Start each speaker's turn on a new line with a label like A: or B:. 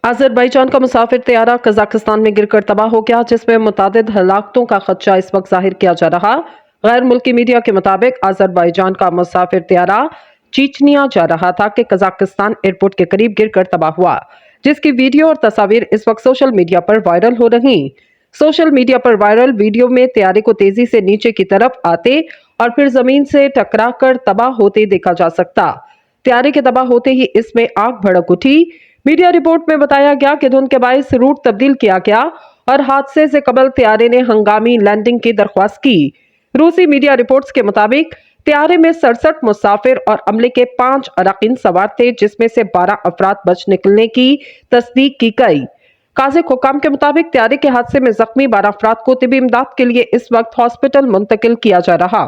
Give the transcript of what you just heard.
A: Azerbaijan का मुसाफिर तैयारा Kazakhstan में गिरकर तबाह हो गया, जिसमें मुतादिद हलाकतों का खदशा इस वक्त जाहिर किया जा रहा। गैर मुल्की मीडिया के मुताबिक अजरबैजान का मुसाफिर तैयारा चीचनिया जा रहा था कि कजाकिस्तान एयरपोर्ट के करीब गिरकर तबाह हुआ, जिसकी वीडियो और तस्वीर इस वक्त सोशल मीडिया पर वायरल हो रही। सोशल मीडिया पर वायरल वीडियो में तैयारे को तेजी से नीचे की तरफ आते और फिर जमीन से टकरा कर तबाह होते देखा जा सकता। तैयारे के तबाह होते ही इसमें आग भड़क उठी। मीडिया रिपोर्ट में बताया गया कि धुंध के बायस रूट तब्दील किया गया और हादसे से कबल तैयारे ने हंगामी लैंडिंग की दरख्वास्त की। रूसी मीडिया रिपोर्ट्स के मुताबिक तैयारे में 67 मुसाफिर और अमले के 5 अरकान सवार थे, जिसमें से 12 अफराद बच निकलने की तस्दीक की गई। काज़िक हुकाम के मुताबिक तैयारे के हादसे में जख्मी 12 अफराद को तिबी इमदाद के लिए इस वक्त हॉस्पिटल मुंतकिल किया जा रहा।